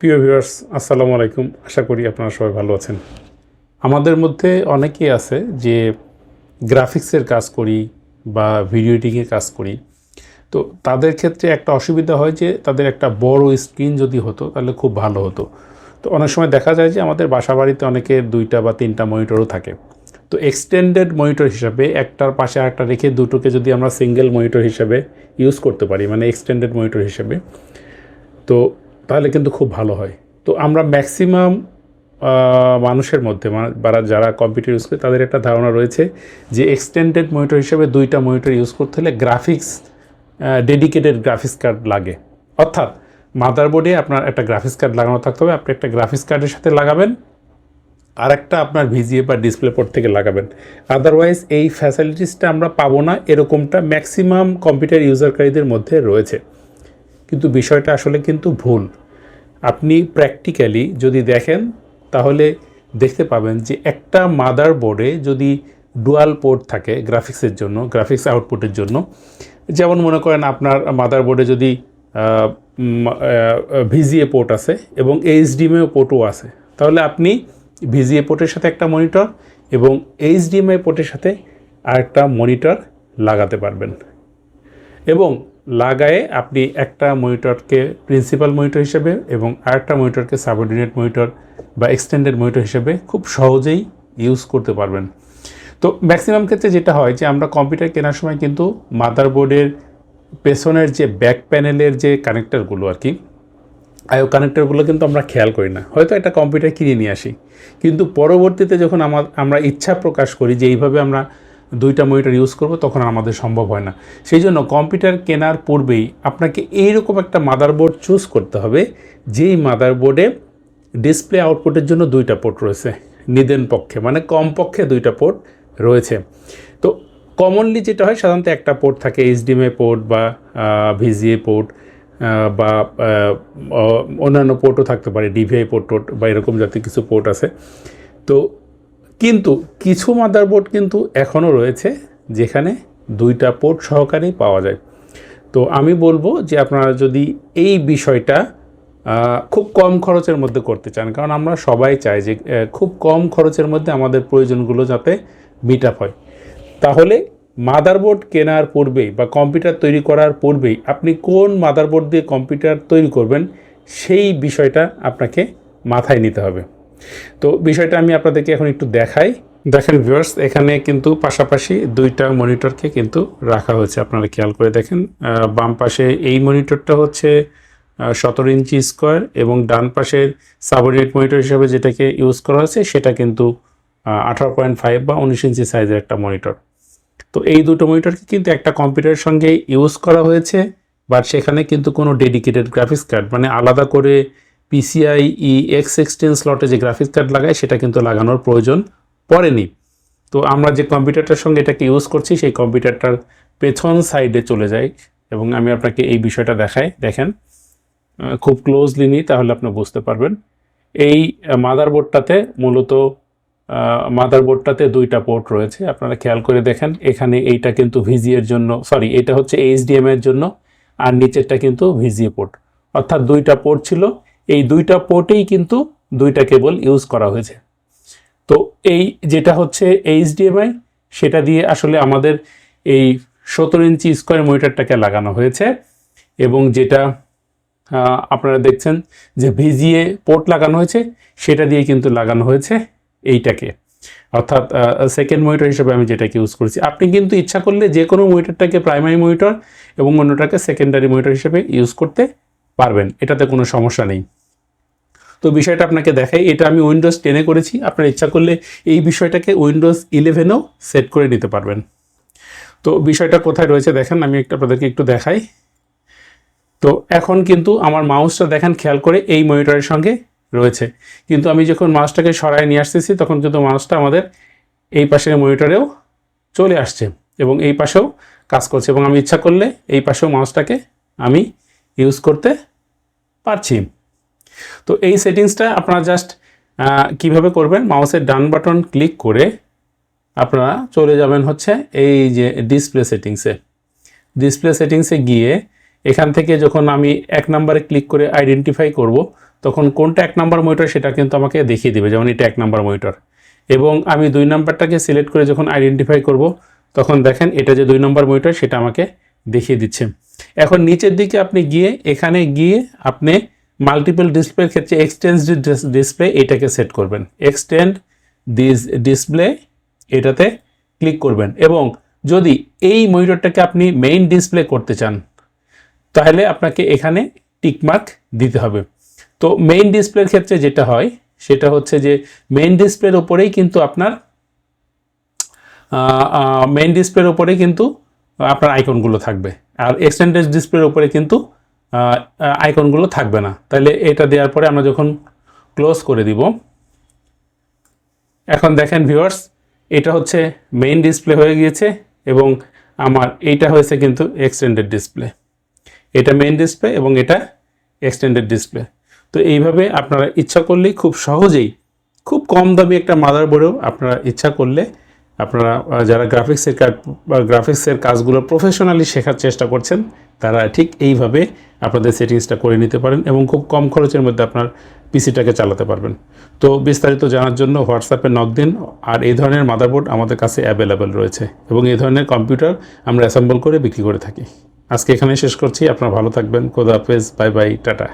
প্রিয় ভিউয়ার্স, আসসালামু আলাইকুম। আশা করি আপনারা সবাই ভালো আছেন। আমাদের মধ্যে অনেকেই আছে যে গ্রাফিক্সের কাজ করি বা ভিডিও এডিটিংয়ের কাজ করি। তো তাদের ক্ষেত্রে একটা অসুবিধা হয় যে তাদের একটা বড় স্ক্রিন যদি হতো তাহলে খুব ভালো হতো। তো অনেক সময় দেখা যায় যে আমাদের বাসাবাড়িতে অনেকের 2টা বা 3টা মনিটরও থাকে। তো এক্সটেন্ডেড মনিটর হিসাবে একটার পাশে আরেকটা রেখে দুটোকে যদি আমরা সিঙ্গেল মনিটর হিসাবে ইউজ করতে পারি, মানে এক্সটেন্ডেড মনিটর হিসেবে, তো তাহলে কিন্তু খুব ভালো হয়। তো আমরা ম্যাক্সিমাম মানুষের মধ্যে যারা কম্পিউটার ইউজ করে তাদের একটা ধারণা রয়েছে যে এক্সটেন্ডেড মনিটর হিসেবে 2টা মনিটর ইউজ করতে হলে ডেডিকেটেড গ্রাফিক্স কার্ড লাগে। অর্থাৎ মাদারবোর্ডে আপনার একটা গ্রাফিক্স কার্ড লাগানো থাকতে হবে, আপনি একটা গ্রাফিক্স কার্ডের সাথে লাগাবেন, আর একটা আপনার ভিজিএ বা ডিসপ্লে পোর্ট থেকে লাগাবেন। আদারওয়াইজ এই ফ্যাসিলিটিসটা আমরা পাবো না, এরকমটা ম্যাক্সিমাম কম্পিউটার ইউজারকারীদের মধ্যে রয়েছে। কিন্তু বিষয়টা আসলে কিন্তু ভুল। আপনি প্র্যাকটিক্যালি যদি দেখেন তাহলে দেখতে পাবেন যে একটা মাদারবোর্ডে যদি ডুয়াল পোর্ট থাকে গ্রাফিক্সের জন্য, গ্রাফিক্স আউটপুটের জন্য, যেমন মনে করেন আপনার মাদারবোর্ডে যদি ভিজিএ পোর্ট আছে এবং এইচডিএমআই পোর্টও আছে, তাহলে আপনি ভিজিএ পোর্টের সাথে একটা মনিটর এবং এইচডিএমআই পোর্টের সাথে আরেকটা মনিটর লাগাতে পারবেন। এবং লাগায়ে আপনি একটা মনিটরকে প্রিন্সিপাল মনিটর হিসেবে এবং আরেকটা মনিটরকে সাবঅর্ডিনেট মনিটর বা এক্সটেন্ডেড মনিটর হিসেবে খুব সহজেই ইউজ করতে পারবেন। তো ম্যাক্সিমাম ক্ষেত্রে যেটা হয় যে আমরা কম্পিউটার কেনার সময় কিন্তু মাদারবোর্ডের পেছনের যে ব্যাক প্যানেলের যে কানেক্টরগুলো আর কি, আইও কানেক্টরগুলো কিন্তু আমরা খেয়াল করি না। হয়তো একটা কম্পিউটার কিনে নিয়ে আসি, কিন্তু পরবর্তীতে যখন আমরা ইচ্ছা প্রকাশ করি যে এইভাবে আমরা 2টা মনিটর ইউজ করব, তখন আমাদের সম্ভব হয় না। সেই জন্য কম্পিউটার কেনার পূর্বেই আপনাকে এইরকম একটা মাদারবোর্ড চুজ করতে হবে যেই মাদারবোর্ডে ডিসপ্লে আউটপুটের জন্য 2টা পোর্ট রয়েছে, নিদেন পক্ষে মানে কমপক্ষে 2টা পোর্ট রয়েছে। তো কমনলি যেটা হয় সাধারণত একটা পোর্ট থাকে, এইচডিএমআই পোর্ট বা ভিজিএ পোর্ট বা অন্যান্য পোর্টও থাকতে পারে, ডিভিআই পোর্ট বা এরকম জাতীয় কিছু পোর্ট আছে। তো কিন্তু কিছু মাদারবোর্ড কিন্তু এখনও রয়েছে যেখানে 2টা পোর্ট সহকারেই পাওয়া যায়। তো আমি বলবো যে আপনারা যদি এই বিষয়টা খুব কম খরচের মধ্যে করতে চান, কারণ আমরা সবাই চাই যে খুব কম খরচের মধ্যে আমাদের প্রয়োজনগুলো যাতে মিট আপ হয়, তাহলে মাদারবোর্ড কেনার পূর্বেই বা কম্পিউটার তৈরি করার পূর্বেই আপনি কোন মাদারবোর্ড দিয়ে কম্পিউটার তৈরি করবেন সেই বিষয়টা আপনাকে মাথায় নিতে হবে। তো বিষয়টা আমি আপনাদেরকে এখন একটু দেখাই। দেখেন ভিউয়ার্স, এখানে কিন্তু পাশাপাশি 2টা মনিটরকে কিন্তু রাখা হয়েছে, আপনারা খেয়াল করে দেখেন। বাম পাশে এই মনিটরটা হচ্ছে 17 ইঞ্চি স্কোয়ার এবং ডান পাশের সাবঅর্ডিনেট মনিটর হিসেবে যেটাকে ইউজ করা হয়েছে সেটা কিন্তু 18.5 বা 19 ইঞ্চি সাইজের একটা মনিটর। তো এই দুটো মনিটরকে কিন্তু একটা কম্পিউটারের সঙ্গে ইউজ করা হয়েছে, বাট সেখানে কিন্তু কোনো ডেডিকেটেড গ্রাফিক্স কার্ড মানে আলাদা করে PCIe X16 স্লটে যে গ্রাফিক্স কার্ড লাগায় সেটা কিন্তু লাগানোর প্রয়োজন পড়েনি। তো আমরা যে কম্পিউটারটার সঙ্গে এটাকে ইউজ করছি সেই কম্পিউটারটার পেছন সাইডে চলে যায় এবং আমি আপনাকে এই বিষয়টা দেখাই। দেখেন, খুব ক্লোজলি নিই তাহলে আপনি বুঝতে পারবেন। এই মাদারবোর্ডটাতে 2টা পোর্ট রয়েছে, আপনারা খেয়াল করে দেখেন। এখানে এইটা কিন্তু ভিজিএর জন্য, এটা হচ্ছে এইচডিএমআই এর জন্য, আর নিচেরটা কিন্তু ভিজিএ পোর্ট, অর্থাৎ 2টা পোর্ট ছিল। এই 2টা পোর্টেই কিন্তু 2টা কেবল ইউজ করা হয়েছে। তো এই যেটা হচ্ছে এইচডিএমআই, সেটা দিয়ে আসলে আমাদের এই 17 ইঞ্চি স্কোয়ার মনিটরটাকে লাগানো হয়েছে, এবং যেটা আপনারা দেখছেন যে ভিজিএ পোর্ট লাগানো হয়েছে সেটা দিয়ে কিন্তু লাগানো হয়েছে এইটাকে, অর্থাৎ সেকেন্ড মনিটর হিসেবে আমি যেটাকে ইউজ করেছি। আপনি কিন্তু ইচ্ছা করলে যে কোনো মনিটরটাকে প্রাইমারি মনিটর এবং অন্যটাকে সেকেন্ডারি মনিটর হিসেবে ইউজ করতে পারবেন, এটাতে কোনো সমস্যা নেই। তো বিষয়টা আপনাকে দেখাই, এটা আমি উইন্ডোজ 10-এ করেছি, আপনার ইচ্ছা করলে এই বিষয়টাকে উইন্ডোজ 11-এও সেট করে নিতে পারবেন। তো বিষয়টা কোথায় রয়েছে দেখেন, আমি আপনাদেরকে একটু দেখাই। তো এখন কিন্তু আমার মাউসটা দেখেন খেয়াল করে এই মনিটরের সঙ্গে রয়েছে, কিন্তু আমি যখন মাউসটাকে সরায় নিয়ে আসতেছি তখন কিন্তু মাউসটা আমাদের এই পাশের মনিটরেও চলে আসছে এবং এই পাশেও কাজ করছে, এবং আমি ইচ্ছা করলে এই পাশেও মাউসটাকে আমি ইউজ করতে পারছি। তো এই সেটিংসটা আপনারা জাস্ট কিভাবে করবেন, মাউসের ডান বাটন ক্লিক করে আপনারা চলে যাবেন হচ্ছে এই যে ডিসপ্লে সেটিংসে গিয়ে এখান থেকে যখন আমি 1 নম্বরে ক্লিক করে আইডেন্টিফাই করব, তখন কোনটা 1 নাম্বার মনিটর সেটা কিন্তু আমাকে দেখিয়ে দিবে, যেমন এটা 1 নাম্বার মনিটর। এবং আমি 2 নাম্বারটাকে সিলেক্ট করে যখন আইডেন্টিফাই করব, তখন দেখেন এটা যে 2 নাম্বার মনিটর সেটা আমাকে দেখিয়ে দিচ্ছে। এখন নিচের দিকে আপনি গিয়ে এখানে গিয়ে আপনি মাল্টিপল ডিসপ্লের ক্ষেত্রে এক্সটেন্ড ডিসপ্লে এটাকে সেট করবেন, এক্সটেন্ড দিস ডিসপ্লে এটাতে ক্লিক করবেন। এবং যদি এই মনিটরটাকে আপনি মেইন ডিসপ্লে করতে চান তাহলে আপনাকে এখানে টিকমার্ক দিতে হবে। তো মেইন ডিসপ্লের ক্ষেত্রে যেটা হয় সেটা হচ্ছে যে মেইন ডিসপ্লের উপরেই কিন্তু আপনার আপনার আইকনগুলো থাকবে, আর এক্সটেন্ডেড ডিসপ্লের উপরে কিন্তু আইকনগুলো থাকবে না। তাহলে এটা দেওয়ার পরে আমরা যখন ক্লোজ করে দিব, এখন দেখেন ভিউয়ার্স, এটা হচ্ছে মেইন ডিসপ্লে হয়ে গিয়েছে এবং আমার এইটা হয়েছে কিন্তু এক্সটেন্ডেড ডিসপ্লে। এটা মেইন ডিসপ্লে এবং এটা এক্সটেন্ডেড ডিসপ্লে। তো এইভাবে আপনারা ইচ্ছা করলেই খুব সহজেই, খুব কম দামি একটা মাদারবোর্ডেও আপনারা ইচ্ছা করলে আপনারা যারা গ্রাফিক্সের কাজগুলো প্রফেশনালি শেখার চেষ্টা করছেন তারা ঠিক এইভাবে আপনাদের সেটিংসটা করে নিতে পারেন এবং খুব কম খরচের মধ্যে আপনার পিসিটাকে চালাতে পারবেন। তো বিস্তারিত জানার জন্য হোয়াটসঅ্যাপে নক দিন। আর এই ধরনের মাদারবোর্ড আমাদের কাছে অ্যাভেলেবেল রয়েছে এবং এই ধরনের কম্পিউটার আমরা অ্যাসেম্বল করে বিক্রি করে থাকি। আজকে এখানে শেষ করছি। আপনারা ভালো থাকবেন। খোদা হাফেজ, বাই বাই, টাটা।